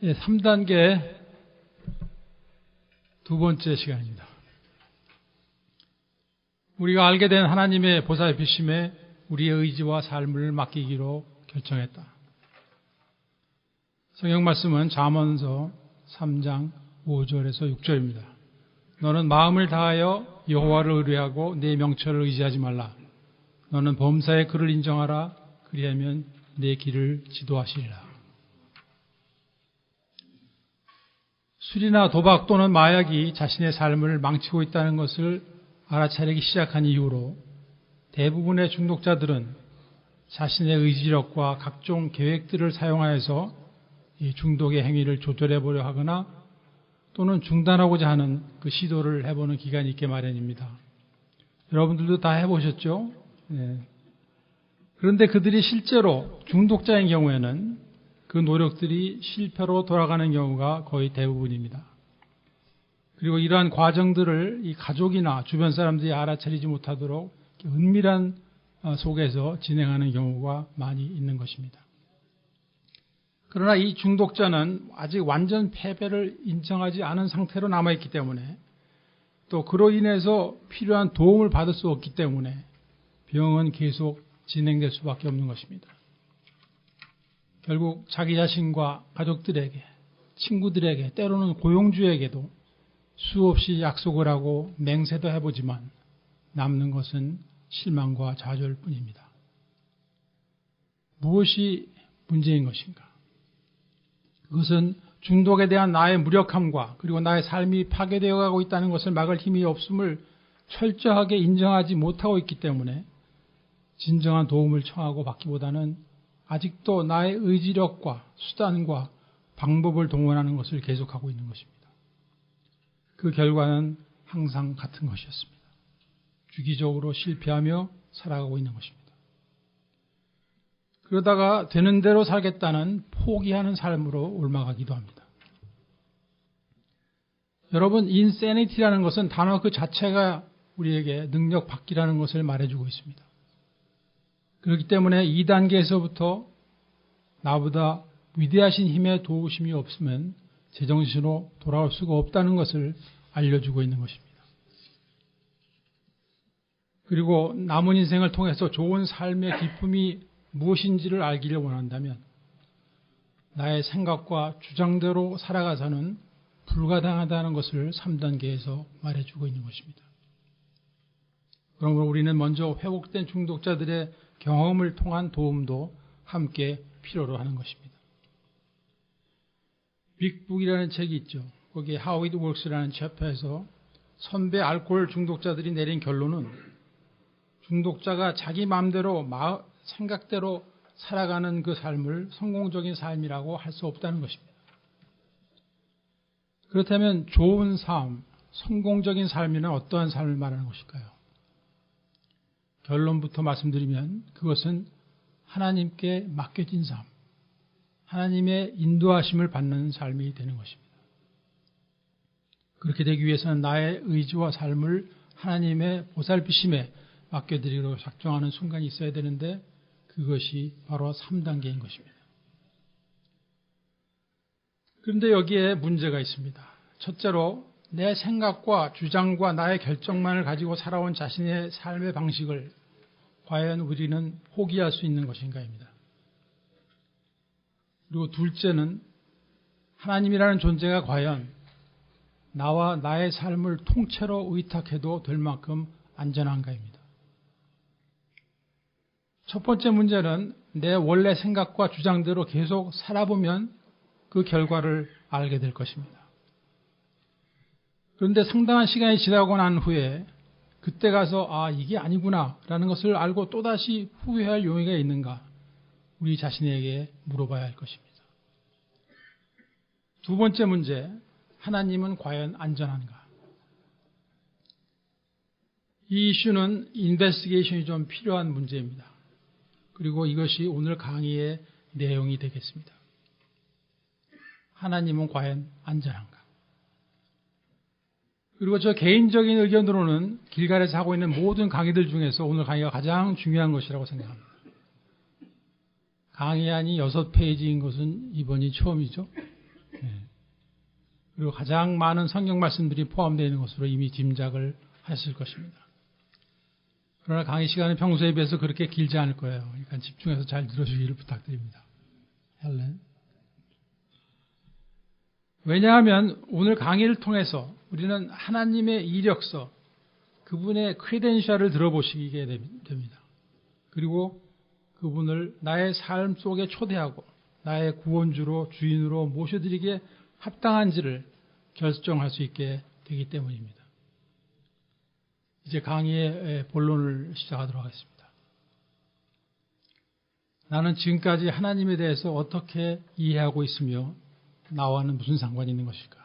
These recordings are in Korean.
3단계 두 번째 시간입니다. 우리가 알게 된 하나님의 보살피심에 우리의 의지와 삶을 맡기기로 결정했다. 성경 말씀은 잠언서 3장 5절에서 6절입니다. 너는 마음을 다하여 여호와를 의뢰하고 내 명철을 의지하지 말라. 너는 범사의 그를 인정하라. 그리하면 내 길을 지도하시리라. 술이나 도박 또는 마약이 자신의 삶을 망치고 있다는 것을 알아차리기 시작한 이후로 대부분의 중독자들은 자신의 의지력과 각종 계획들을 사용하여서 이 중독의 행위를 조절해 보려 하거나 또는 중단하고자 하는 그 시도를 해보는 기간이 있게 마련입니다. 여러분들도 다 해보셨죠? 네. 그런데 그들이 실제로 중독자인 경우에는 그 노력들이 실패로 돌아가는 경우가 거의 대부분입니다. 그리고 이러한 과정들을 이 가족이나 주변 사람들이 알아차리지 못하도록 은밀한 속에서 진행하는 경우가 많이 있는 것입니다. 그러나 이 중독자는 아직 완전 패배를 인정하지 않은 상태로 남아있기 때문에 또 그로 인해서 필요한 도움을 받을 수 없기 때문에 병은 계속 진행될 수밖에 없는 것입니다. 결국 자기 자신과 가족들에게, 친구들에게, 때로는 고용주에게도 수없이 약속을 하고 맹세도 해보지만 남는 것은 실망과 좌절일 뿐입니다. 무엇이 문제인 것인가? 그것은 중독에 대한 나의 무력함과 그리고 나의 삶이 파괴되어 가고 있다는 것을 막을 힘이 없음을 철저하게 인정하지 못하고 있기 때문에 진정한 도움을 청하고 받기보다는 아직도 나의 의지력과 수단과 방법을 동원하는 것을 계속하고 있는 것입니다. 그 결과는 항상 같은 것이었습니다. 주기적으로 실패하며 살아가고 있는 것입니다. 그러다가 되는 대로 살겠다는 포기하는 삶으로 옮아가기도 합니다. 여러분, insanity라는 것은 단어 그 자체가 우리에게 능력 받기라는 것을 말해주고 있습니다. 그렇기 때문에 2단계에서부터 나보다 위대하신 힘의 도우심이 없으면 제정신으로 돌아올 수가 없다는 것을 알려주고 있는 것입니다. 그리고 남은 인생을 통해서 좋은 삶의 기쁨이 무엇인지를 알기를 원한다면 나의 생각과 주장대로 살아가서는 불가당하다는 것을 3단계에서 말해주고 있는 것입니다. 그러므로 우리는 먼저 회복된 중독자들의 경험을 통한 도움도 함께 필요로 하는 것입니다. 빅북이라는 책이 있죠. 거기에 How It Works라는 챕터에서 선배 알코올 중독자들이 내린 결론은 중독자가 자기 마음대로 생각대로 살아가는 그 삶을 성공적인 삶이라고 할 수 없다는 것입니다. 그렇다면 좋은 삶, 성공적인 삶이란 어떠한 삶을 말하는 것일까요? 결론부터 말씀드리면 그것은 하나님께 맡겨진 삶, 하나님의 인도하심을 받는 삶이 되는 것입니다. 그렇게 되기 위해서는 나의 의지와 삶을 하나님의 보살피심에 맡겨드리기로 작정하는 순간이 있어야 되는데 그것이 바로 3단계인 것입니다. 그런데 여기에 문제가 있습니다. 첫째로 내 생각과 주장과 나의 결정만을 가지고 살아온 자신의 삶의 방식을 과연 우리는 포기할 수 있는 것인가입니다. 그리고 둘째는 하나님이라는 존재가 과연 나와 나의 삶을 통째로 의탁해도 될 만큼 안전한가입니다. 첫 번째 문제는 내 원래 생각과 주장대로 계속 살아보면 그 결과를 알게 될 것입니다. 그런데 상당한 시간이 지나고 난 후에 그때 가서 이게 아니구나 라는 것을 알고 또다시 후회할 용의가 있는가 우리 자신에게 물어봐야 할 것입니다. 두 번째 문제, 하나님은 과연 안전한가? 이 이슈는 인베스티게이션이 좀 필요한 문제입니다. 그리고 이것이 오늘 강의의 내용이 되겠습니다. 하나님은 과연 안전한가? 그리고 저 개인적인 의견으로는 길갈에서 하고 있는 모든 강의들 중에서 오늘 강의가 가장 중요한 것이라고 생각합니다. 강의안이 6페이지인 것은 이번이 처음이죠. 그리고 가장 많은 성경 말씀들이 포함되어 있는 것으로 이미 짐작을 하셨을 것입니다. 그러나 강의 시간은 평소에 비해서 그렇게 길지 않을 거예요. 그러니까 집중해서 잘 들어주기를 부탁드립니다. 헬렌. 왜냐하면 오늘 강의를 통해서 우리는 하나님의 이력서, 그분의 크레덴셜을 들어보시게 됩니다. 그리고 그분을 나의 삶 속에 초대하고 나의 구원주로 주인으로 모셔드리기에 합당한지를 결정할 수 있게 되기 때문입니다. 이제 강의의 본론을 시작하도록 하겠습니다. 나는 지금까지 하나님에 대해서 어떻게 이해하고 있으며 나와는 무슨 상관이 있는 것일까?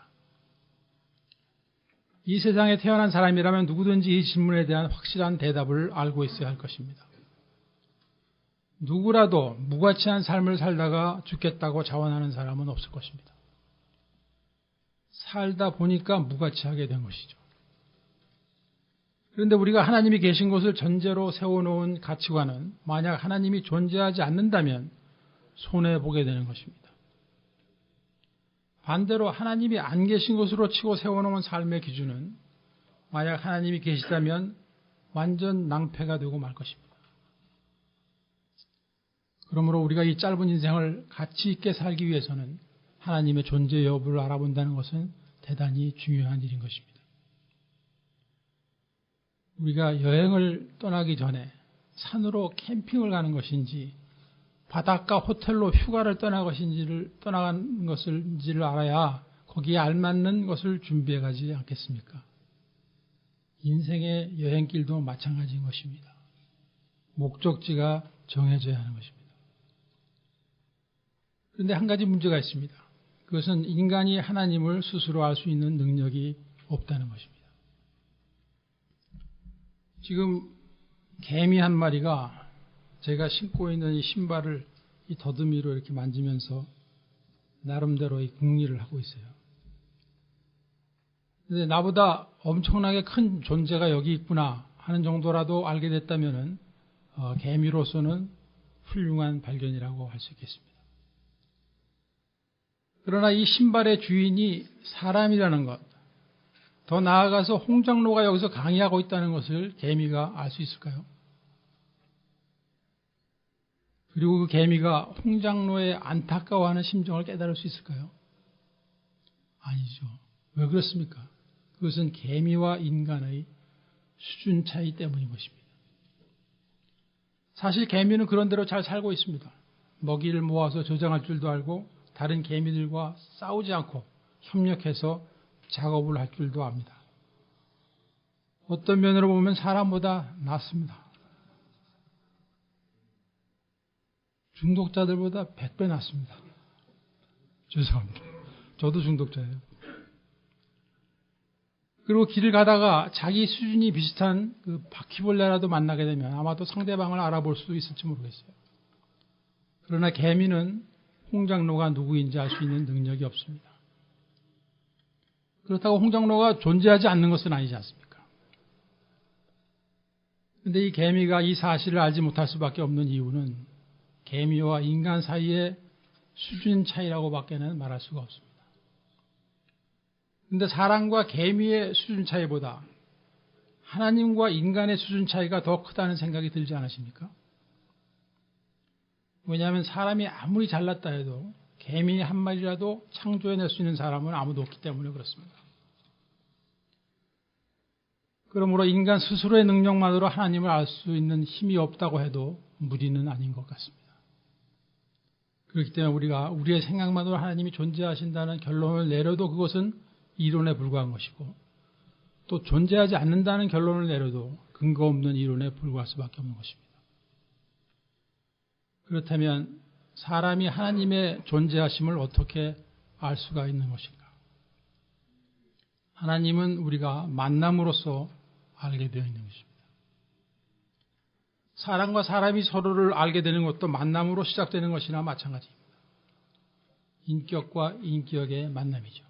이 세상에 태어난 사람이라면 누구든지 이 질문에 대한 확실한 대답을 알고 있어야 할 것입니다. 누구라도 무가치한 삶을 살다가 죽겠다고 자원하는 사람은 없을 것입니다. 살다 보니까 무가치하게 된 것이죠. 그런데 우리가 하나님이 계신 것을 전제로 세워놓은 가치관은 만약 하나님이 존재하지 않는다면 손해보게 되는 것입니다. 반대로 하나님이 안 계신 것으로 치고 세워놓은 삶의 기준은 만약 하나님이 계시다면 완전 낭패가 되고 말 것입니다. 그러므로 우리가 이 짧은 인생을 가치 있게 살기 위해서는 하나님의 존재 여부를 알아본다는 것은 대단히 중요한 일인 것입니다. 우리가 여행을 떠나기 전에 산으로 캠핑을 가는 것인지 바닷가 호텔로 휴가를 떠나가는 것인지를 알아야 거기에 알맞는 것을 준비해 가지 않겠습니까? 인생의 여행길도 마찬가지인 것입니다. 목적지가 정해져야 하는 것입니다. 그런데 한 가지 문제가 있습니다. 그것은 인간이 하나님을 스스로 알 수 있는 능력이 없다는 것입니다. 지금 개미 한 마리가 제가 신고 있는 이 신발을 이 더듬이로 이렇게 만지면서 나름대로 이 궁리를 하고 있어요. 근데 나보다 엄청나게 큰 존재가 여기 있구나 하는 정도라도 알게 됐다면은 개미로서는 훌륭한 발견이라고 할 수 있겠습니다. 그러나 이 신발의 주인이 사람이라는 것, 더 나아가서 홍장로가 여기서 강의하고 있다는 것을 개미가 알 수 있을까요? 그리고 그 개미가 홍장로의 안타까워하는 심정을 깨달을 수 있을까요? 아니죠. 왜 그렇습니까? 그것은 개미와 인간의 수준 차이 때문인 것입니다. 사실 개미는 그런 대로 잘 살고 있습니다. 먹이를 모아서 저장할 줄도 알고 다른 개미들과 싸우지 않고 협력해서 작업을 할 줄도 압니다. 어떤 면으로 보면 사람보다 낫습니다. 중독자들보다 100배 낫습니다. 죄송합니다. 저도 중독자예요. 그리고 길을 가다가 자기 수준이 비슷한 그 바퀴벌레라도 만나게 되면 아마도 상대방을 알아볼 수도 있을지 모르겠어요. 그러나 개미는 홍장로가 누구인지 알 수 있는 능력이 없습니다. 그렇다고 홍장로가 존재하지 않는 것은 아니지 않습니까? 그런데 이 개미가 이 사실을 알지 못할 수밖에 없는 이유는 개미와 인간 사이의 수준 차이라고 밖에는 말할 수가 없습니다. 그런데 사람과 개미의 수준 차이보다 하나님과 인간의 수준 차이가 더 크다는 생각이 들지 않으십니까? 왜냐하면 사람이 아무리 잘났다 해도 개미 한 마리라도 창조해낼 수 있는 사람은 아무도 없기 때문에 그렇습니다. 그러므로 인간 스스로의 능력만으로 하나님을 알 수 있는 힘이 없다고 해도 무리는 아닌 것 같습니다. 그렇기 때문에 우리가 우리의 생각만으로 하나님이 존재하신다는 결론을 내려도 그것은 이론에 불과한 것이고 또 존재하지 않는다는 결론을 내려도 근거 없는 이론에 불과할 수밖에 없는 것입니다. 그렇다면 사람이 하나님의 존재하심을 어떻게 알 수가 있는 것인가? 하나님은 우리가 만남으로써 알게 되어 있는 것입니다. 사람과 사람이 서로를 알게 되는 것도 만남으로 시작되는 것이나 마찬가지입니다. 인격과 인격의 만남이죠.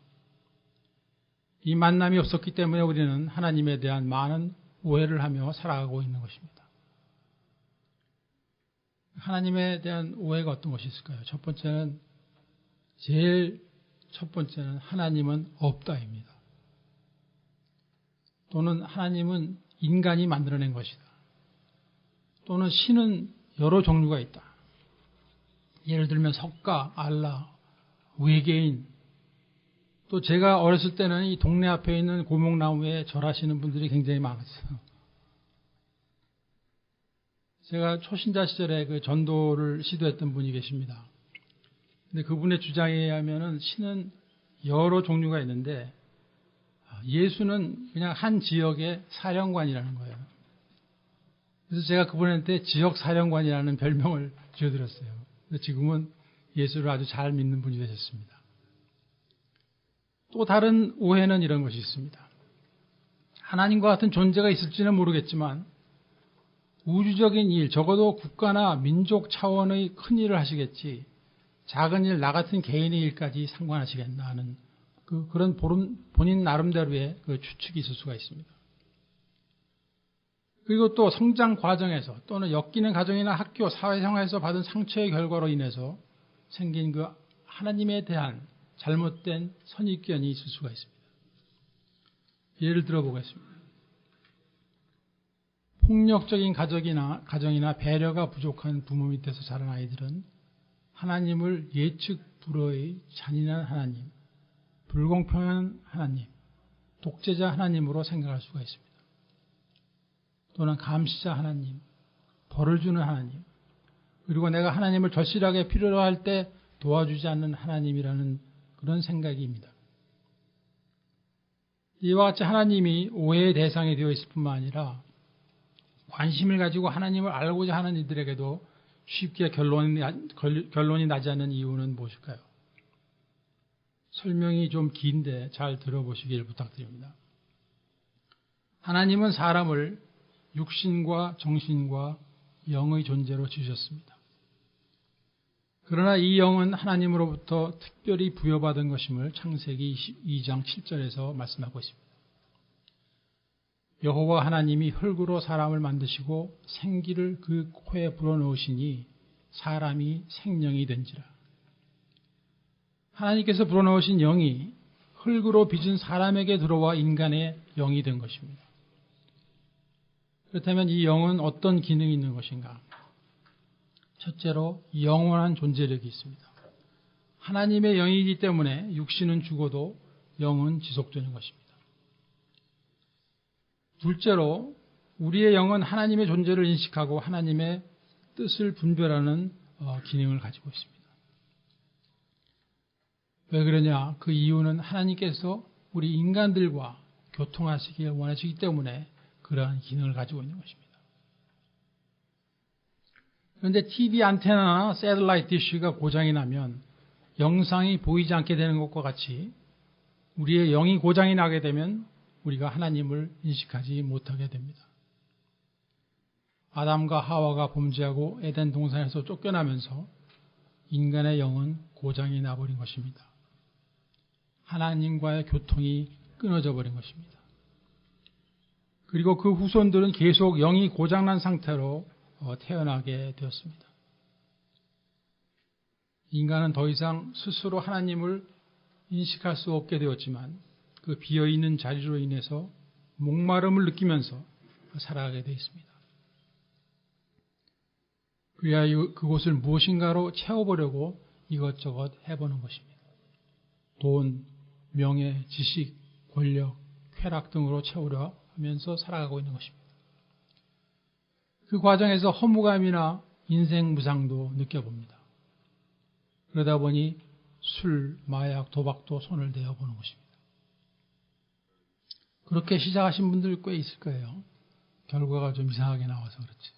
이 만남이 없었기 때문에 우리는 하나님에 대한 많은 오해를 하며 살아가고 있는 것입니다. 하나님에 대한 오해가 어떤 것이 있을까요? 첫 번째는 제일 첫 번째는 하나님은 없다입니다. 또는 하나님은 인간이 만들어낸 것이다. 또는 신은 여러 종류가 있다. 예를 들면 석가, 알라, 외계인. 또 제가 어렸을 때는 이 동네 앞에 있는 고목나무에 절하시는 분들이 굉장히 많았어요. 제가 초신자 시절에 그 전도를 시도했던 분이 계십니다. 근데 그분의 주장에 의하면은 신은 여러 종류가 있는데 예수는 그냥 한 지역의 사령관이라는 거예요. 그래서 제가 그분한테 지역 사령관이라는 별명을 지어드렸어요. 지금은 예수를 아주 잘 믿는 분이 되셨습니다. 또 다른 오해는 이런 것이 있습니다. 하나님과 같은 존재가 있을지는 모르겠지만 우주적인 일, 적어도 국가나 민족 차원의 큰 일을 하시겠지 작은 일, 나 같은 개인의 일까지 상관하시겠나 하는 그런 본인 나름대로의 그 추측이 있을 수가 있습니다. 그리고 또 성장 과정에서 또는 엮이는 가정이나 학교, 사회생활에서 받은 상처의 결과로 인해서 생긴 그 하나님에 대한 잘못된 선입견이 있을 수가 있습니다. 예를 들어 보겠습니다. 폭력적인 가정이나 배려가 부족한 부모 밑에서 자란 아이들은 하나님을 예측 불허의 잔인한 하나님, 불공평한 하나님, 독재자 하나님으로 생각할 수가 있습니다. 또는 감시자 하나님, 벌을 주는 하나님, 그리고 내가 하나님을 절실하게 필요로 할 때 도와주지 않는 하나님이라는 그런 생각입니다. 이와 같이 하나님이 오해의 대상이 되어 있을 뿐만 아니라 관심을 가지고 하나님을 알고자 하는 이들에게도 쉽게 결론이 나지 않는 이유는 무엇일까요? 설명이 좀 긴데 잘 들어보시길 부탁드립니다. 하나님은 사람을 육신과 정신과 영의 존재로 지으셨습니다. 그러나 이 영은 하나님으로부터 특별히 부여받은 것임을 창세기 22장 7절에서 말씀하고 있습니다. 여호와 하나님이 흙으로 사람을 만드시고 생기를 그 코에 불어넣으시니 사람이 생명이 된지라. 하나님께서 불어넣으신 영이 흙으로 빚은 사람에게 들어와 인간의 영이 된 것입니다. 그렇다면 이 영은 어떤 기능이 있는 것인가? 첫째로 영원한 존재력이 있습니다. 하나님의 영이기 때문에 육신은 죽어도 영은 지속되는 것입니다. 둘째로 우리의 영은 하나님의 존재를 인식하고 하나님의 뜻을 분별하는 기능을 가지고 있습니다. 왜 그러냐? 그 이유는 하나님께서 우리 인간들과 교통하시길 원하시기 때문에 그러한 기능을 가지고 있는 것입니다. 그런데 TV 안테나나 새틀라이트 디쉬가 고장이 나면 영상이 보이지 않게 되는 것과 같이 우리의 영이 고장이 나게 되면 우리가 하나님을 인식하지 못하게 됩니다. 아담과 하와가 범죄하고 에덴 동산에서 쫓겨나면서 인간의 영은 고장이 나버린 것입니다. 하나님과의 교통이 끊어져 버린 것입니다. 그리고 그 후손들은 계속 영이 고장난 상태로 태어나게 되었습니다. 인간은 더 이상 스스로 하나님을 인식할 수 없게 되었지만 그 비어있는 자리로 인해서 목마름을 느끼면서 살아가게 되어 있습니다. 그래야 그곳을 무엇인가로 채워보려고 이것저것 해보는 것입니다. 돈, 명예, 지식, 권력, 쾌락 등으로 채우려 하면서 살아가고 있는 것입니다. 그 과정에서 허무감이나 인생 무상도 느껴봅니다. 그러다 보니 술, 마약, 도박도 손을 대어보는 것입니다. 그렇게 시작하신 분들 꽤 있을 거예요. 결과가 좀 이상하게 나와서 그렇지.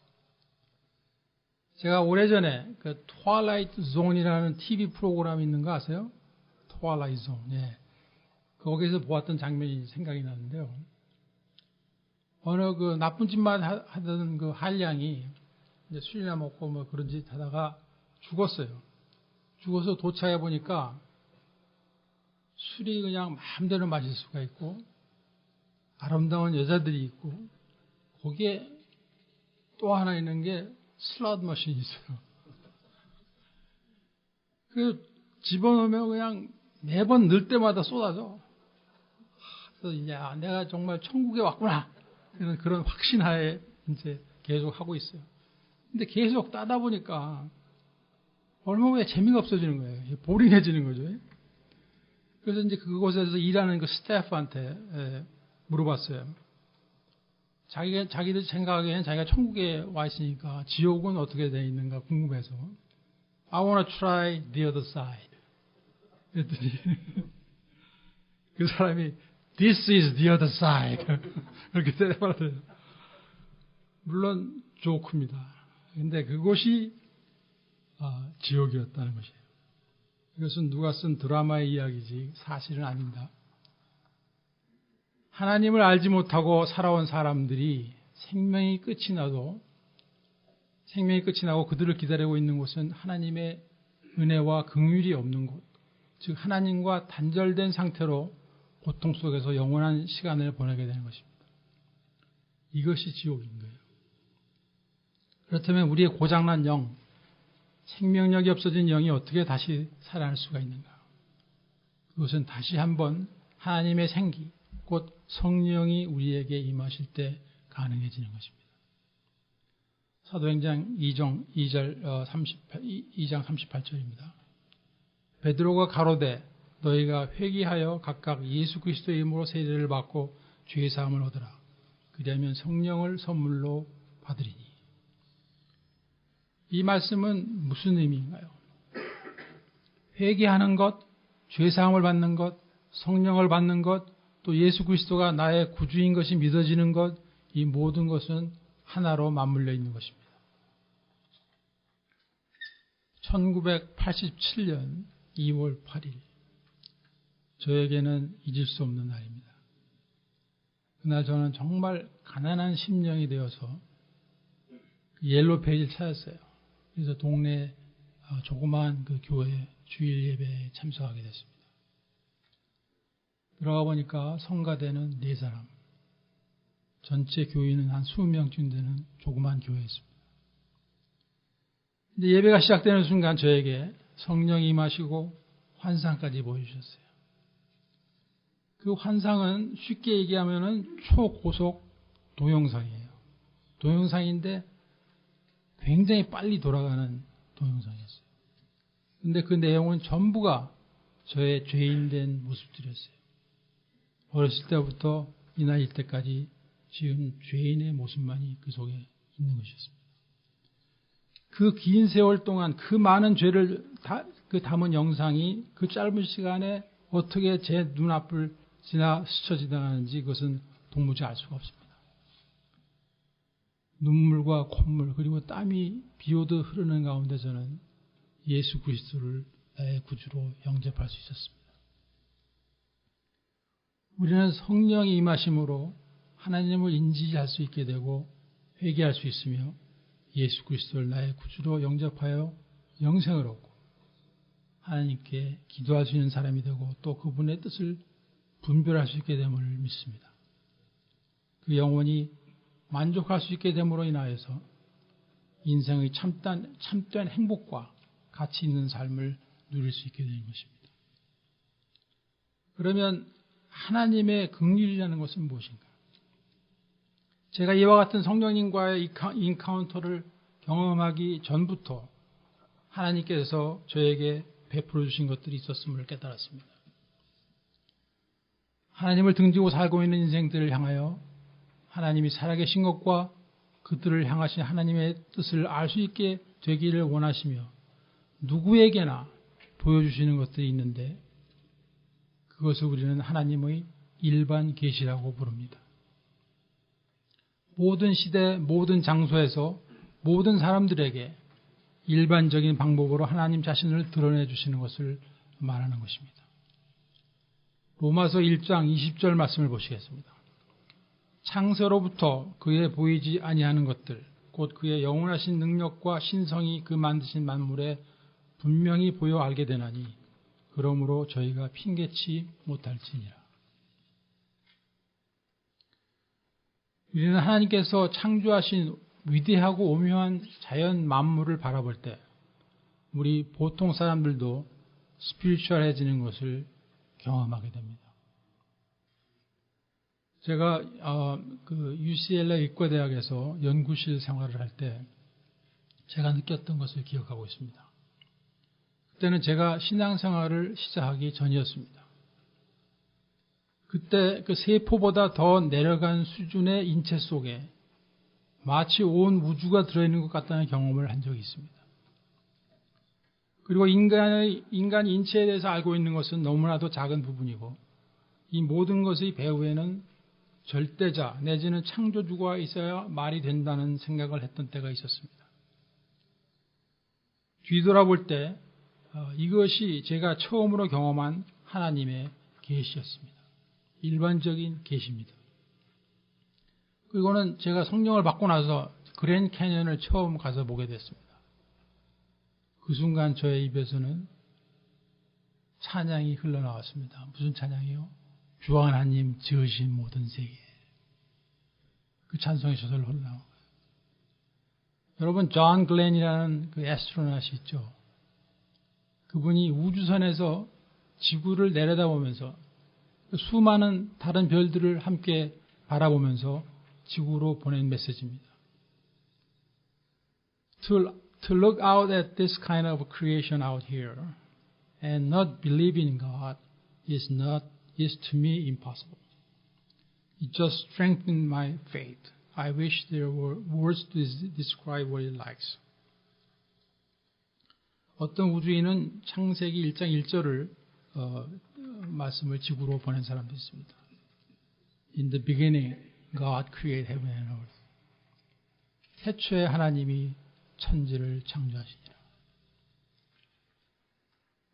제가 오래전에 그 트와일라이트 존이라는 TV 프로그램이 있는 거 아세요? 트와일라이트 존. 예. 거기서 보았던 장면이 생각이 나는데요. 어느 그 나쁜 짓만 하던 그 한량이 이제 술이나 먹고 뭐 그런 짓 하다가 죽었어요. 죽어서 도착해 보니까 술이 그냥 마음대로 마실 수가 있고 아름다운 여자들이 있고 거기에 또 하나 있는 게 슬롯 머신이 있어요. 그 집어넣으면 그냥 매번 늘 때마다 쏟아져. 그래서 야, 내가 정말 천국에 왔구나. 그런 확신하에 이제 계속 하고 있어요. 근데 계속 따다 보니까 얼마 후에 재미가 없어지는 거예요. 보링해지는 거죠. 그래서 이제 그곳에서 일하는 그 스태프한테 물어봤어요. 자기들 생각하기에는 자기가 천국에 와 있으니까 지옥은 어떻게 되어 있는가 궁금해서 I want to try the other side. 그랬더니 그 사람이 This is the other side. 그렇게 대답하더래요. 물론 좋습니다. 근데 그곳이 지옥이었다는 것이에요. 이것은 누가 쓴 드라마의 이야기지 사실은 아닙니다. 하나님을 알지 못하고 살아온 사람들이 생명이 끝이 나고 그들을 기다리고 있는 곳은 하나님의 은혜와 긍휼이 없는 곳, 즉 하나님과 단절된 상태로 고통 속에서 영원한 시간을 보내게 되는 것입니다. 이것이 지옥인 거예요. 그렇다면 우리의 고장난 영, 생명력이 없어진 영이 어떻게 다시 살아날 수가 있는가? 그것은 다시 한번 하나님의 생기, 곧 성령이 우리에게 임하실 때 가능해지는 것입니다. 사도행전 2장 38절입니다. 베드로가 가로되 너희가 회개하여 각각 예수 그리스도의 이름으로 세례를 받고 죄 사함을 얻으라. 그리하면 성령을 선물로 받으리니. 이 말씀은 무슨 의미인가요? 회개하는 것, 죄 사함을 받는 것, 성령을 받는 것, 또 예수 그리스도가 나의 구주인 것이 믿어지는 것, 이 모든 것은 하나로 맞물려 있는 것입니다. 1987년 2월 8일 저에게는 잊을 수 없는 날입니다. 그날 저는 정말 가난한 심령이 되어서 옐로우 페이지를 찾았어요. 그래서 동네 조그마한 그 교회 주일 예배에 참석하게 됐습니다. 들어가 보니까 성가대는 4사람, 전체 교인은 한 20명쯤 되는 조그마한 교회였습니다. 이제 예배가 시작되는 순간 저에게 성령이 임하시고 환상까지 보여주셨어요. 그 환상은 쉽게 얘기하면은 초고속 동영상이에요. 동영상인데 굉장히 빨리 돌아가는 동영상이었어요. 근데 그 내용은 전부가 저의 죄인된 모습들이었어요. 어렸을 때부터 이 나이 때까지 지은 죄인의 모습만이 그 속에 있는 것이었습니다. 그 긴 세월 동안 그 많은 죄를 담은 영상이 그 짧은 시간에 어떻게 제 눈앞을 스쳐 지나가는지 그것은 도무지 알 수가 없습니다. 눈물과 콧물 그리고 땀이 비오듯 흐르는 가운데 저는 예수 그리스도를 나의 구주로 영접할 수 있었습니다. 우리는 성령이 임하심으로 하나님을 인지할 수 있게 되고 회개할 수 있으며 예수 그리스도를 나의 구주로 영접하여 영생을 얻고 하나님께 기도할 수 있는 사람이 되고 또 그분의 뜻을 분별할 수 있게 됨을 믿습니다. 그 영혼이 만족할 수 있게 됨으로 인하여서 인생의 참된 행복과 가치 있는 삶을 누릴 수 있게 되는 것입니다. 그러면 하나님의 긍휼이라는 것은 무엇인가? 제가 이와 같은 성령님과의 인카운터를 경험하기 전부터 하나님께서 저에게 베풀어 주신 것들이 있었음을 깨달았습니다. 하나님을 등지고 살고 있는 인생들을 향하여 하나님이 살아계신 것과 그들을 향하신 하나님의 뜻을 알 수 있게 되기를 원하시며 누구에게나 보여주시는 것들이 있는데 그것을 우리는 하나님의 일반 계시라고 부릅니다. 모든 시대, 모든 장소에서 모든 사람들에게 일반적인 방법으로 하나님 자신을 드러내 주시는 것을 말하는 것입니다. 로마서 1장 20절 말씀을 보시겠습니다. 창세로부터 그의 보이지 아니하는 것들, 곧 그의 영원하신 능력과 신성이 그 만드신 만물에 분명히 보여 알게 되나니 그러므로 저희가 핑계치 못할지니라. 우리는 하나님께서 창조하신 위대하고 오묘한 자연 만물을 바라볼 때 우리 보통 사람들도 스피리추얼해지는 것을 경험하게 됩니다. 제가 UCLA 의과대학에서 연구실 생활을 할 때 제가 느꼈던 것을 기억하고 있습니다. 그때는 제가 신앙생활을 시작하기 전이었습니다. 그때 그 세포보다 더 내려간 수준의 인체 속에 마치 온 우주가 들어있는 것 같다는 경험을 한 적이 있습니다. 그리고 인간 인체에 대해서 알고 있는 것은 너무나도 작은 부분이고 이 모든 것의 배후에는 절대자 내지는 창조주가 있어야 말이 된다는 생각을 했던 때가 있었습니다. 뒤돌아볼 때 이것이 제가 처음으로 경험한 하나님의 계시였습니다. 일반적인 계시입니다. 그리고는 제가 성령을 받고 나서 그랜드 캐년을 처음 가서 보게 됐습니다. 그 순간 저의 입에서는 찬양이 흘러나왔습니다. 무슨 찬양이요? 주 하나님 지으신 모든 세계. 그 찬송이 저절로 흘러나온 거예요. 여러분, 존 글렌이라는 그 애스트로넛이 있죠. 그분이 우주선에서 지구를 내려다보면서 수많은 다른 별들을 함께 바라보면서 지구로 보낸 메시지입니다. To look out at this kind of creation out here and not believe in God is to me impossible. It just strengthened my faith. I wish there were words to describe what it likes. 어떤 우주인은 창세기 1장 1절을 말씀을 지구로 보낸 사람도 있습니다. In the beginning, God created heaven and earth. 태초에 하나님이 천지를 창조하시니라.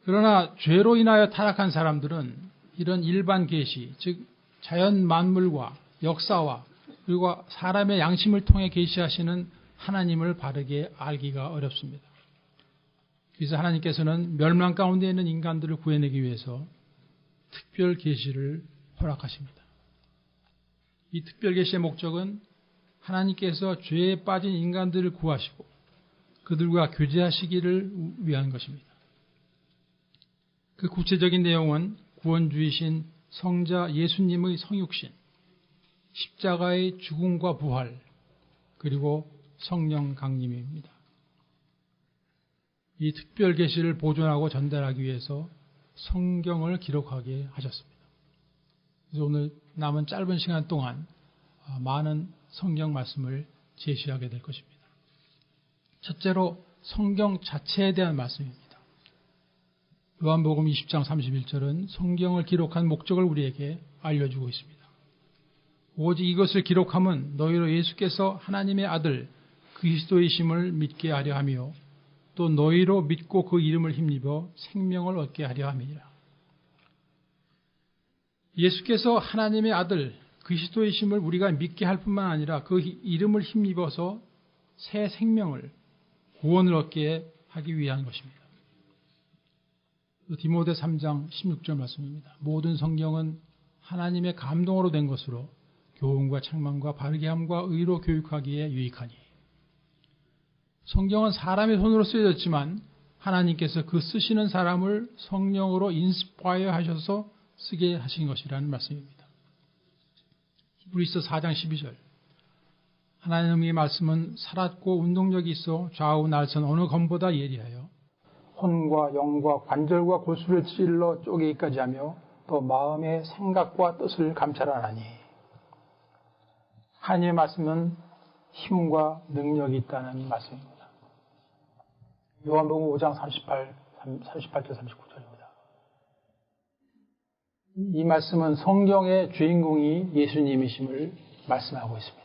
그러나 죄로 인하여 타락한 사람들은 이런 일반 계시, 즉 자연 만물과 역사와 그리고 사람의 양심을 통해 계시하시는 하나님을 바르게 알기가 어렵습니다. 그래서 하나님께서는 멸망 가운데 있는 인간들을 구해내기 위해서 특별 계시를 허락하십니다. 이 특별 계시의 목적은 하나님께서 죄에 빠진 인간들을 구하시고 그들과 교제하시기를 위한 것입니다. 그 구체적인 내용은 구원주이신 성자 예수님의 성육신, 십자가의 죽음과 부활, 그리고 성령 강림입니다. 이 특별 계시를 보존하고 전달하기 위해서 성경을 기록하게 하셨습니다. 그래서 오늘 남은 짧은 시간 동안 많은 성경 말씀을 제시하게 될 것입니다. 첫째로 성경 자체에 대한 말씀입니다. 요한복음 20장 31절은 성경을 기록한 목적을 우리에게 알려주고 있습니다. 오직 이것을 기록함은 너희로 예수께서 하나님의 아들 그리스도이심을 믿게 하려 하며 또 너희로 믿고 그 이름을 힘입어 생명을 얻게 하려 함이니라. 예수께서 하나님의 아들 그리스도이심을 우리가 믿게 할 뿐만 아니라 그 이름을 힘입어서 새 생명을, 구원을 얻게 하기 위한 것입니다. 디모데 3장 16절 말씀입니다. 모든 성경은 하나님의 감동으로 된 것으로 교훈과 책망과 바르게 함과 의로 교육하기에 유익하니. 성경은 사람의 손으로 쓰여졌지만 하나님께서 그 쓰시는 사람을 성령으로 인스파이어 하셔서 쓰게 하신 것이라는 말씀입니다. 히브리서 4장 12절. 하나님의 말씀은 살았고 운동력이 있어 좌우 날선 어느 검보다 예리하여 혼과 영과 관절과 골수를 찔러 쪼개기까지 하며 또 마음의 생각과 뜻을 감찰하나니. 하나님의 말씀은 힘과 능력이 있다는 말씀입니다. 요한복음 5장 38절 39절입니다. 이 말씀은 성경의 주인공이 예수님이심을 말씀하고 있습니다.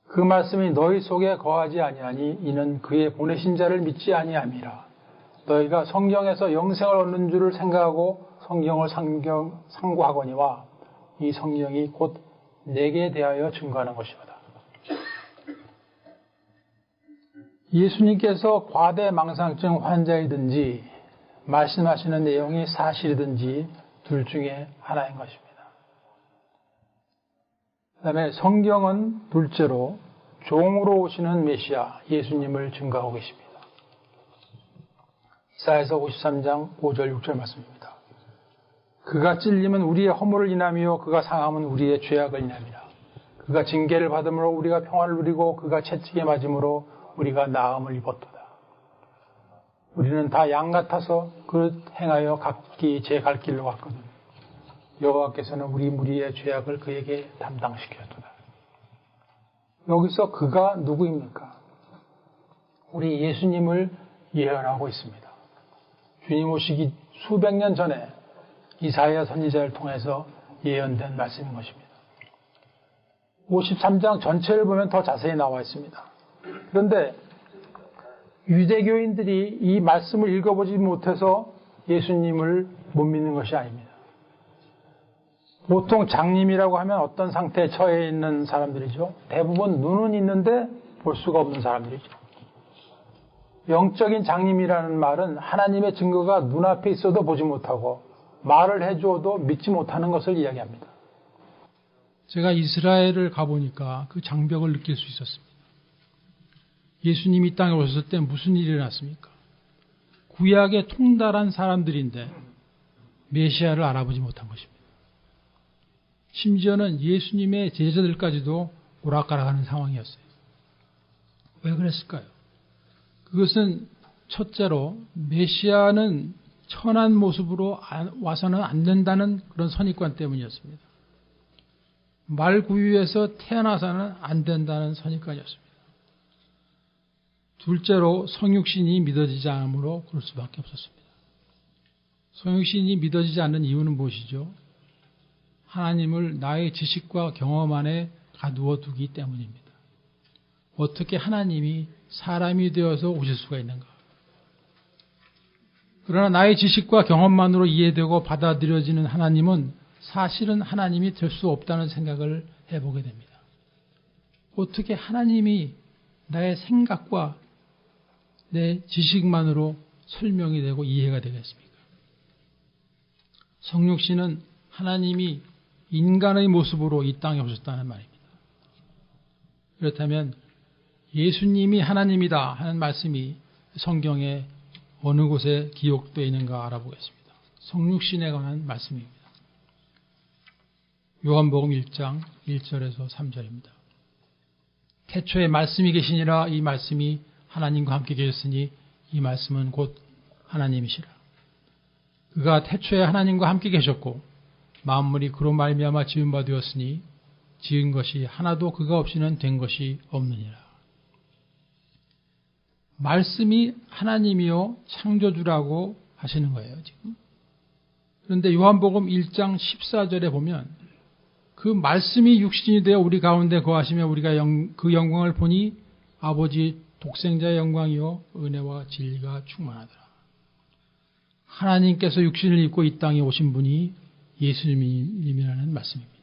그 말씀이 너희 속에 거하지 아니하니 이는 그의 보내신 자를 믿지 아니함이라. 너희가 성경에서 영생을 얻는 줄을 생각하고 성경을 상고하거니와 이 성경이 곧 내게 대하여 증거하는 것이로다. 예수님께서 과대망상증 환자이든지 말씀하시는 내용이 사실이든지 둘 중에 하나인 것입니다. 그 다음에 성경은 둘째로 종으로 오시는 메시아 예수님을 증거하고 계십니다. 이사야서 53장 5절 6절 말씀입니다. 그가 찔림은 우리의 허물을 인하며 그가 상함은 우리의 죄악을 인함이라. 그가 징계를 받음으로 우리가 평화를 누리고 그가 채찍에 맞음으로 우리가 나음을 입었도다. 우리는 다 양 같아서 그 행하여 각기 제 갈 길로 갔거든. 여호와께서는 우리 무리의 죄악을 그에게 담당시켰도다. 여기서 그가 누구입니까? 우리 예수님을 예언하고 있습니다. 주님 오시기 수백 년 전에 이사야 선지자를 통해서 예언된 말씀인 것입니다. 53장 전체를 보면 더 자세히 나와 있습니다. 그런데 유대교인들이 이 말씀을 읽어보지 못해서 예수님을 못 믿는 것이 아닙니다. 보통 장님이라고 하면 어떤 상태에 처해 있는 사람들이죠. 대부분 눈은 있는데 볼 수가 없는 사람들이죠. 영적인 장님이라는 말은 하나님의 증거가 눈앞에 있어도 보지 못하고 말을 해줘도 믿지 못하는 것을 이야기합니다. 제가 이스라엘을 가보니까 그 장벽을 느낄 수 있었습니다. 예수님이 이 땅에 오셨을 때 무슨 일이 일어났습니까? 구약에 통달한 사람들인데 메시아를 알아보지 못한 것입니다. 심지어는 예수님의 제자들까지도 오락가락하는 상황이었어요. 왜 그랬을까요? 그것은 첫째로 메시아는 천한 모습으로 와서는 안 된다는 그런 선입관 때문이었습니다. 말구유에서 태어나서는 안 된다는 선입관이었습니다. 둘째로 성육신이 믿어지지 않으므로 그럴 수밖에 없었습니다. 성육신이 믿어지지 않는 이유는 무엇이죠? 하나님을 나의 지식과 경험 안에 가두어 두기 때문입니다. 어떻게 하나님이 사람이 되어서 오실 수가 있는가? 그러나 나의 지식과 경험만으로 이해되고 받아들여지는 하나님은 사실은 하나님이 될 수 없다는 생각을 해보게 됩니다. 어떻게 하나님이 나의 생각과 내 지식만으로 설명이 되고 이해가 되겠습니까? 성육신은 하나님이 인간의 모습으로 이 땅에 오셨다는 말입니다. 그렇다면 예수님이 하나님이다 하는 말씀이 성경에 어느 곳에 기록되어 있는가 알아보겠습니다. 성육신에 관한 말씀입니다. 요한복음 1장 1절에서 3절입니다. 태초에 말씀이 계시니라. 이 말씀이 하나님과 함께 계셨으니 이 말씀은 곧 하나님이시라. 그가 태초에 하나님과 함께 계셨고 만물이 그로 말미암아 지은 바 되었으니 지은 것이 하나도 그가 없이는 된 것이 없느니라. 말씀이 하나님이요 창조주라고 하시는 거예요, 지금. 그런데 요한복음 1장 14절에 보면 그 말씀이 육신이 되어 우리 가운데 거하시며 우리가 그 영광을 보니 아버지 독생자의 영광이요 은혜와 진리가 충만하더라. 하나님께서 육신을 입고 이 땅에 오신 분이 예수님이라는 말씀입니다.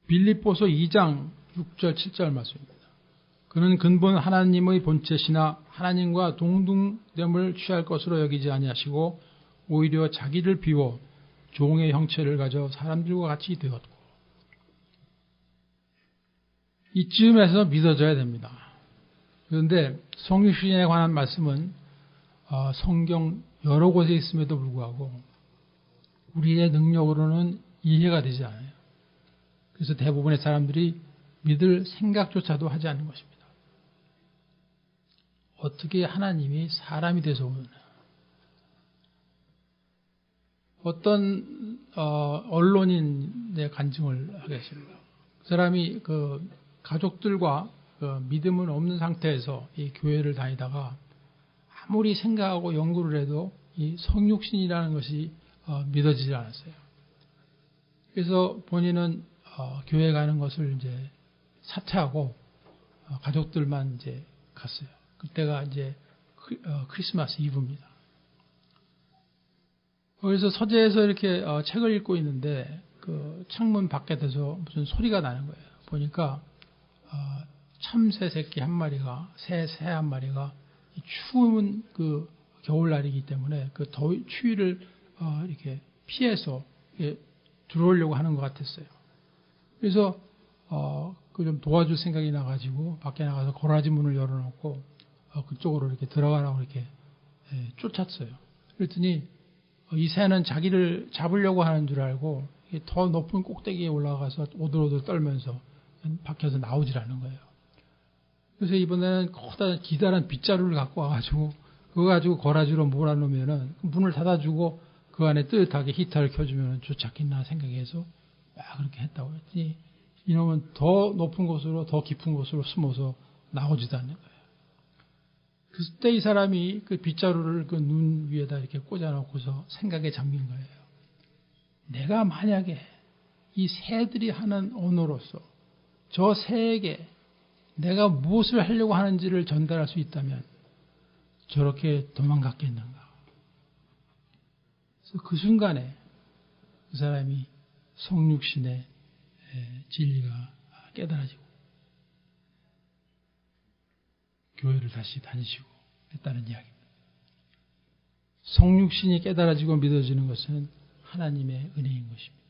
빌립보서 2장 6절 7절 말씀입니다. 그는 근본 하나님의 본체시나 하나님과 동등됨을 취할 것으로 여기지 아니하시고 오히려 자기를 비워 종의 형체를 가져 사람들과 같이 되었고. 이쯤에서 믿어져야 됩니다. 그런데 성육신에 관한 말씀은 성경 여러 곳에 있음에도 불구하고 우리의 능력으로는 이해가 되지 않아요. 그래서 대부분의 사람들이 믿을 생각조차도 하지 않는 것입니다. 어떻게 하나님이 사람이 돼서 오느냐. 어떤 언론인의 간증을 하겠습니다. 그 사람이 그 가족들과 믿음은 없는 상태에서 이 교회를 다니다가 아무리 생각하고 연구를 해도 이 성육신이라는 것이 믿어지지 않았어요. 그래서 본인은 교회 가는 것을 이제 사퇴하고 가족들만 이제 갔어요. 그때가 이제 크리스마스 이브입니다. 거기서 서재에서 이렇게 책을 읽고 있는데 그 창문 밖에서 무슨 소리가 나는 거예요. 보니까 참새 새끼 한 마리가 새 한 마리가 추운 그 겨울날이기 때문에 그 추위를 이렇게 피해서 이렇게 들어오려고 하는 것 같았어요. 그래서 그 좀 도와줄 생각이 나가지고 밖에 나가서 거라지 문을 열어놓고 그쪽으로 이렇게 들어가라고 이렇게 쫓았어요. 그랬더니 이 새는 자기를 잡으려고 하는 줄 알고 더 높은 꼭대기에 올라가서 오들오들 떨면서 밖에서 나오질 않는 거예요. 그래서 이번에는 커다란 기다란 빗자루를 갖고 와가지고 그거 가지고 거라지로 몰아놓으면은 문을 닫아주고 그 안에 뜨뜻하게 히터를 켜주면 좋지 않겠나 생각해서 그렇게 했다고 했더니 이놈은 더 높은 곳으로 더 깊은 곳으로 숨어서 나오지도 않는 거예요. 그때 이 사람이 그 빗자루를 그 눈 위에다 이렇게 꽂아놓고서 생각에 잠긴 거예요. 내가 만약에 이 새들이 하는 언어로서 저 새에게 내가 무엇을 하려고 하는지를 전달할 수 있다면 저렇게 도망갔겠는가. 그래서 그 순간에 그 사람이 성육신의 진리가 깨달아지고 교회를 다시 다니시고 했다는 이야기입니다. 성육신이 깨달아지고 믿어지는 것은 하나님의 은혜인 것입니다.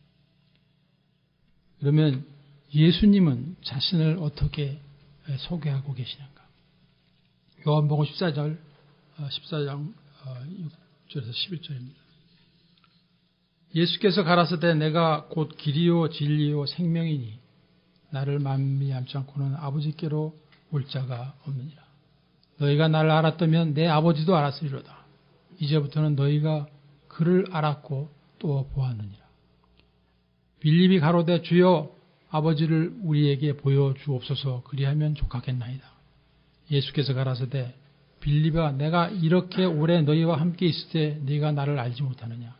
그러면 예수님은 자신을 어떻게 소개하고 계시는가? 요한복음 14장 6절에서 11절입니다. 예수께서 가라사대 내가 곧 길이요 진리요 생명이니 나를 만미암지 않고는 아버지께로 올 자가 없느니라. 너희가 나를 알았다면 내 아버지도 알았으리로다. 이제부터는 너희가 그를 알았고 또 보았느니라. 빌립이 가로되 주여 아버지를 우리에게 보여주옵소서 그리하면 족하겠나이다. 예수께서 가라사대 빌립아 내가 이렇게 오래 너희와 함께 있을 때 네가 나를 알지 못하느냐.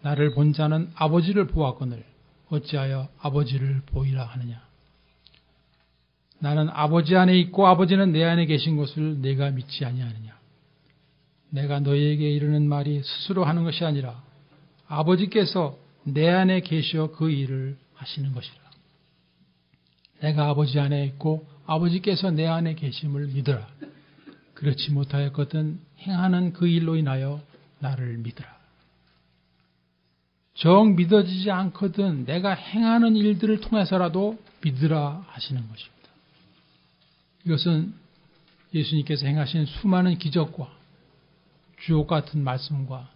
나를 본 자는 아버지를 보았거늘 어찌하여 아버지를 보이라 하느냐. 나는 아버지 안에 있고 아버지는 내 안에 계신 것을 네가 믿지 아니하느냐. 내가 너희에게 이르는 말이 스스로 하는 것이 아니라 아버지께서 내 안에 계시어 그 일을 하시는 것이라. 내가 아버지 안에 있고 아버지께서 내 안에 계심을 믿으라. 그렇지 못하였거든 행하는 그 일로 인하여 나를 믿으라. 정 믿어지지 않거든 내가 행하는 일들을 통해서라도 믿으라 하시는 것입니다. 이것은 예수님께서 행하신 수많은 기적과 주옥 같은 말씀과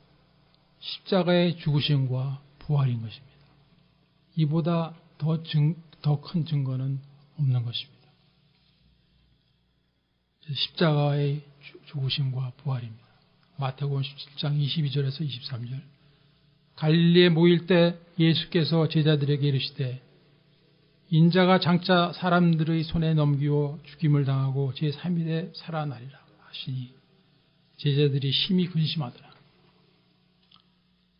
십자가의 죽으심과 부활인 것입니다. 이보다 더 큰 증거는 없는 것입니다. 십자가의 죽으심과 부활입니다. 마태복음 17장 22절에서 23절. 갈릴리에 모일 때 예수께서 제자들에게 이르시되 인자가 장차 사람들의 손에 넘기워 죽임을 당하고 제3일에 살아나리라 하시니 제자들이 심히 근심하더라.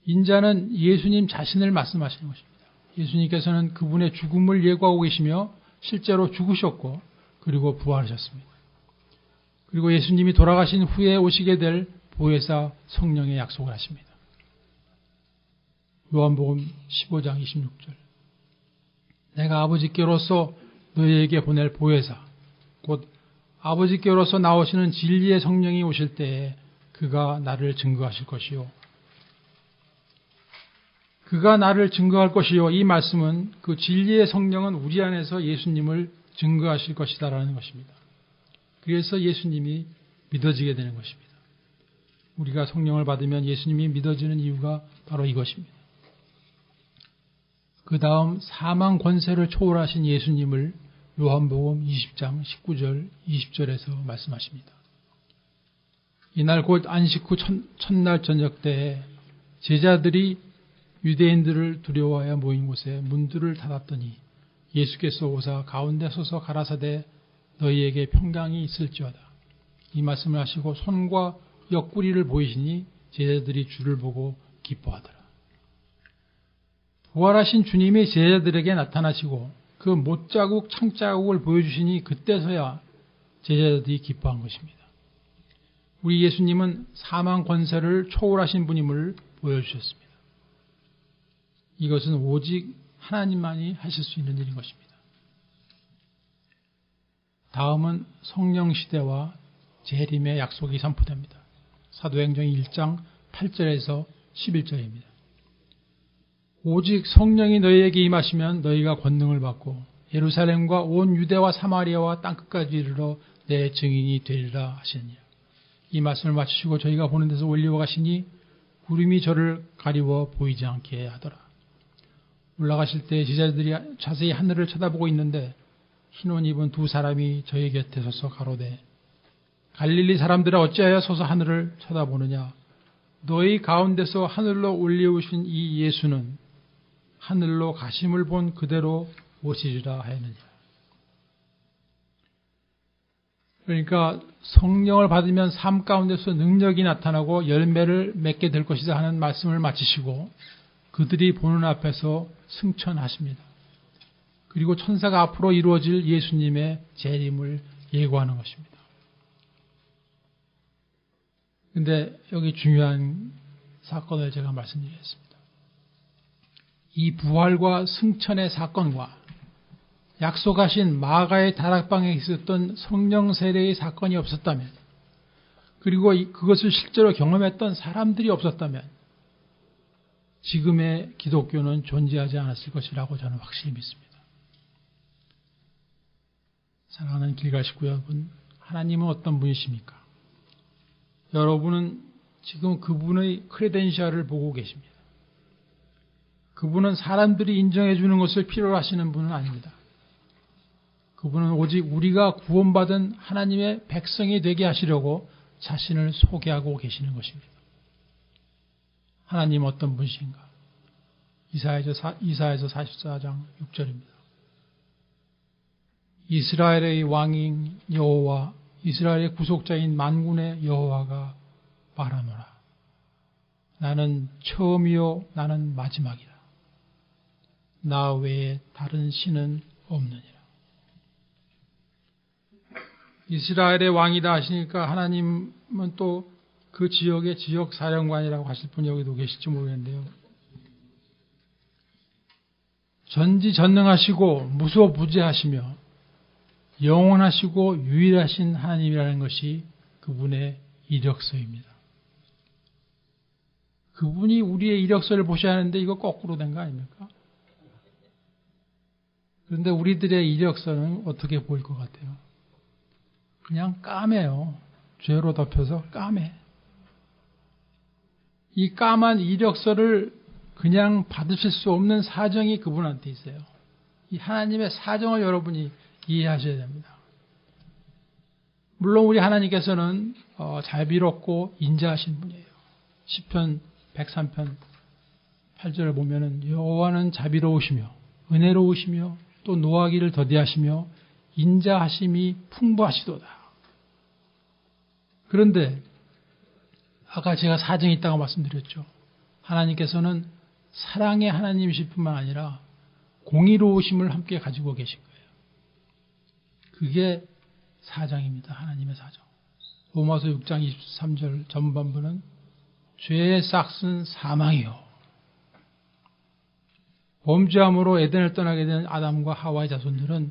인자는 예수님 자신을 말씀하시는 것입니다. 예수님께서는 그분의 죽음을 예고하고 계시며 실제로 죽으셨고 그리고 부활하셨습니다. 그리고 예수님이 돌아가신 후에 오시게 될 보혜사 성령의 약속을 하십니다. 요한복음 15장 26절. 내가 아버지께로서 너희에게 보낼 보혜사 곧 아버지께로서 나오시는 진리의 성령이 오실 때에 그가 나를 증거하실 것이요. 그가 나를 증거할 것이요. 이 말씀은 그 진리의 성령은 우리 안에서 예수님을 증거하실 것이다라는 것입니다. 그래서 예수님이 믿어지게 되는 것입니다. 우리가 성령을 받으면 예수님이 믿어지는 이유가 바로 이것입니다. 그 다음 사망 권세를 초월하신 예수님을 요한복음 20장 19절 20절에서 말씀하십니다. 이날 곧 안식 후 첫날 저녁 때에 제자들이 유대인들을 두려워하여 모인 곳에 문들을 닫았더니 예수께서 오사 가운데 서서 가라사대 너희에게 평강이 있을지어다. 이 말씀을 하시고 손과 옆구리를 보이시니 제자들이 주를 보고 기뻐하더라. 부활하신 주님이 제자들에게 나타나시고 그 못자국 창자국을 보여주시니 그때서야 제자들이 기뻐한 것입니다. 우리 예수님은 사망 권세를 초월하신 분임을 보여주셨습니다. 이것은 오직 하나님만이 하실 수 있는 일인 것입니다. 다음은 성령 시대와 재림의 약속이 선포됩니다. 사도행전 1장 8절에서 11절입니다. 오직 성령이 너희에게 임하시면 너희가 권능을 받고 예루살렘과 온 유대와 사마리아와 땅끝까지 이르러 내 증인이 되리라 하시니라. 이 말씀을 마치시고 저희가 보는 데서 올리고 가시니 구름이 저를 가리워 보이지 않게 하더라. 올라가실 때 제자들이 자세히 하늘을 쳐다보고 있는데 흰옷 입은 두 사람이 저희 곁에 서서 가로되 갈릴리 사람들아 어찌하여 서서 하늘을 쳐다보느냐. 너희 가운데서 하늘로 올려오신 이 예수는 하늘로 가심을 본 그대로 오시리라 하였느니라. 그러니까 성령을 받으면 삶 가운데서 능력이 나타나고 열매를 맺게 될 것이다 하는 말씀을 마치시고 그들이 보는 앞에서 승천하십니다. 그리고 천사가 앞으로 이루어질 예수님의 재림을 예고하는 것입니다. 그런데 여기 중요한 사건을 제가 말씀드리겠습니다. 이 부활과 승천의 사건과 약속하신 마가의 다락방에 있었던 성령 세례의 사건이 없었다면, 그리고 그것을 실제로 경험했던 사람들이 없었다면 지금의 기독교는 존재하지 않았을 것이라고 저는 확실히 믿습니다. 사랑하는 길갈 식구 여러분, 하나님은 어떤 분이십니까? 여러분은 지금 그분의 크레덴셜을 보고 계십니다. 그분은 사람들이 인정해 주는 것을 필요로 하시는 분은 아닙니다. 그분은 오직 우리가 구원받은 하나님의 백성이 되게 하시려고 자신을 소개하고 계시는 것입니다. 하나님 어떤 분이신가? 이사야서 44장 6절입니다. 이스라엘의 왕인 여호와, 이스라엘의 구속자인 만군의 여호와가 말하노라. 나는 처음이요 나는 마지막이라. 나 외에 다른 신은 없느니라. 이스라엘의 왕이다 하시니까 하나님은 또 그 지역의 지역 사령관이라고 하실 분이 여기도 계실지 모르겠는데요. 전지전능하시고 무소부재하시며 영원하시고 유일하신 하나님이라는 것이 그분의 이력서입니다. 그분이 우리의 이력서를 보셔야 하는데 이거 거꾸로 된 거 아닙니까? 그런데 우리들의 이력서는 어떻게 보일 것 같아요? 그냥 까매요. 죄로 덮여서 까매. 이 까만 이력서를 그냥 받으실 수 없는 사정이 그분한테 있어요. 이 하나님의 사정을 여러분이 이해하셔야 됩니다. 물론 우리 하나님께서는 자비롭고 인자하신 분이에요. 시편 103편 8절을 보면은 여호와는 자비로우시며 은혜로우시며 또 노하기를 더디하시며 인자하심이 풍부하시도다. 그런데 아까 제가 사정이 있다고 말씀드렸죠. 하나님께서는 사랑의 하나님이실 뿐만 아니라 공의로우심을 함께 가지고 계신 거예요. 그게 사정입니다. 하나님의 사정. 로마서 6장 23절 전반부는 죄의 싹은 사망이요. 범죄함으로 에덴을 떠나게 된 아담과 하와의 자손들은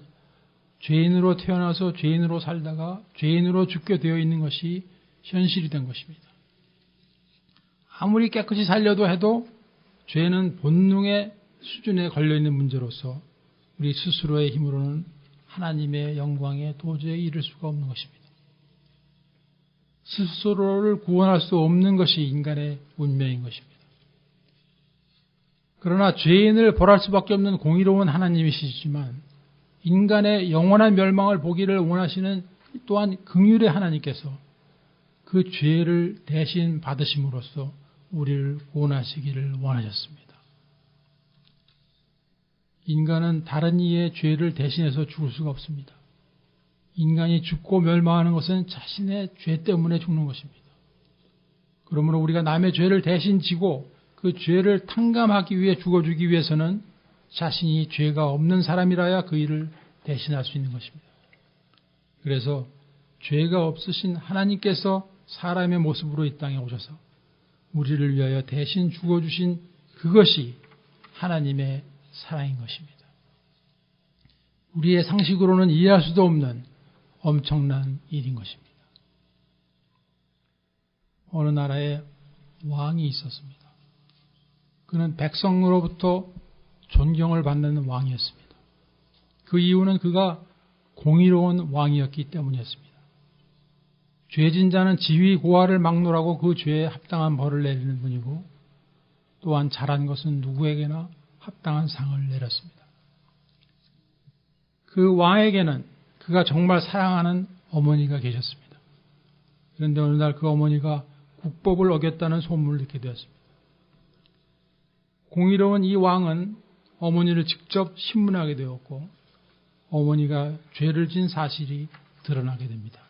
죄인으로 태어나서 죄인으로 살다가 죄인으로 죽게 되어 있는 것이 현실이 된 것입니다. 아무리 깨끗이 살려도 해도 죄는 본능의 수준에 걸려있는 문제로서 우리 스스로의 힘으로는 하나님의 영광에 도저히 이를 수가 없는 것입니다. 스스로를 구원할 수 없는 것이 인간의 운명인 것입니다. 그러나 죄인을 벌할 수밖에 없는 공의로운 하나님이시지만 인간의 영원한 멸망을 보기를 원하시는 또한 긍휼의 하나님께서 그 죄를 대신 받으심으로써 우리를 구원하시기를 원하셨습니다. 인간은 다른 이의 죄를 대신해서 죽을 수가 없습니다. 인간이 죽고 멸망하는 것은 자신의 죄 때문에 죽는 것입니다. 그러므로 우리가 남의 죄를 대신 지고 그 죄를 탕감하기 위해 죽어주기 위해서는 자신이 죄가 없는 사람이라야 그 일을 대신할 수 있는 것입니다. 그래서 죄가 없으신 하나님께서 사람의 모습으로 이 땅에 오셔서 우리를 위하여 대신 죽어주신 그것이 하나님의 사랑인 것입니다. 우리의 상식으로는 이해할 수도 없는 엄청난 일인 것입니다. 어느 나라에 왕이 있었습니다. 그는 백성으로부터 존경을 받는 왕이었습니다. 그 이유는 그가 공의로운 왕이었기 때문이었습니다. 죄진 자는 지위 고하를 막론하고 그 죄에 합당한 벌을 내리는 분이고 또한 잘한 것은 누구에게나 합당한 상을 내렸습니다. 그 왕에게는 그가 정말 사랑하는 어머니가 계셨습니다. 그런데 어느 날 그 어머니가 국법을 어겼다는 소문을 듣게 되었습니다. 공의로운 이 왕은 어머니를 직접 신문하게 되었고 어머니가 죄를 진 사실이 드러나게 됩니다.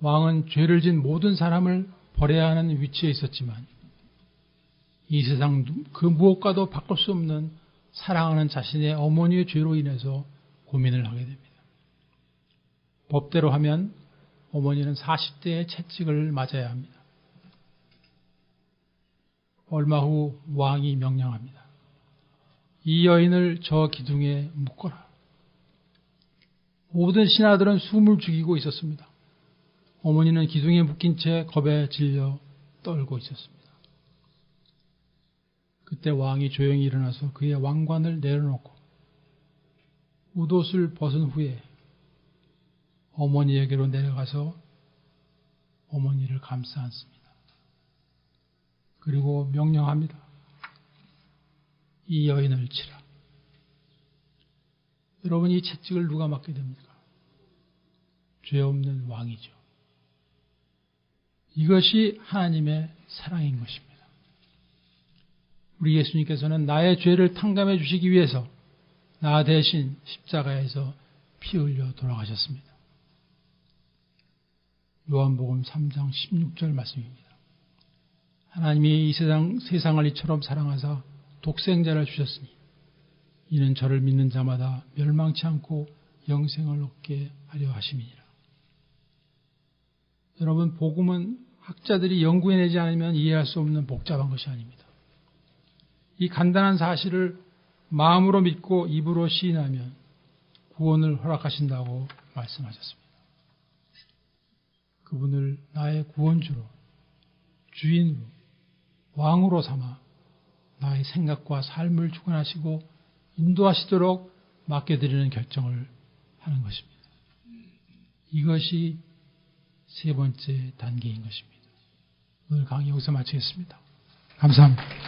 왕은 죄를 진 모든 사람을 벌해야 하는 위치에 있었지만 이 세상 그 무엇과도 바꿀 수 없는 사랑하는 자신의 어머니의 죄로 인해서 고민을 하게 됩니다. 법대로 하면 어머니는 40대의 채찍을 맞아야 합니다. 얼마 후 왕이 명령합니다. 이 여인을 저 기둥에 묶어라. 모든 신하들은 숨을 죽이고 있었습니다. 어머니는 기둥에 묶인 채 겁에 질려 떨고 있었습니다. 그때 왕이 조용히 일어나서 그의 왕관을 내려놓고 웃옷을 벗은 후에 어머니에게로 내려가서 어머니를 감싸 안습니다. 그리고 명령합니다. 이 여인을 치라. 여러분, 이 채찍을 누가 맞게 됩니까? 죄 없는 왕이죠. 이것이 하나님의 사랑인 것입니다. 우리 예수님께서는 나의 죄를 탕감해 주시기 위해서 나 대신 십자가에서 피 흘려 돌아가셨습니다. 요한복음 3장 16절 말씀입니다. 하나님이 이 세상을 이처럼 사랑하사 독생자를 주셨으니 이는 저를 믿는 자마다 멸망치 않고 영생을 얻게 하려 하심이니라. 여러분, 복음은 학자들이 연구해내지 않으면 이해할 수 없는 복잡한 것이 아닙니다. 이 간단한 사실을 마음으로 믿고 입으로 시인하면 구원을 허락하신다고 말씀하셨습니다. 그분을 나의 구원주로, 주인으로, 왕으로 삼아 나의 생각과 삶을 주관하시고 인도하시도록 맡겨드리는 결정을 하는 것입니다. 이것이 세 번째 단계인 것입니다. 오늘 강의 여기서 마치겠습니다. 감사합니다.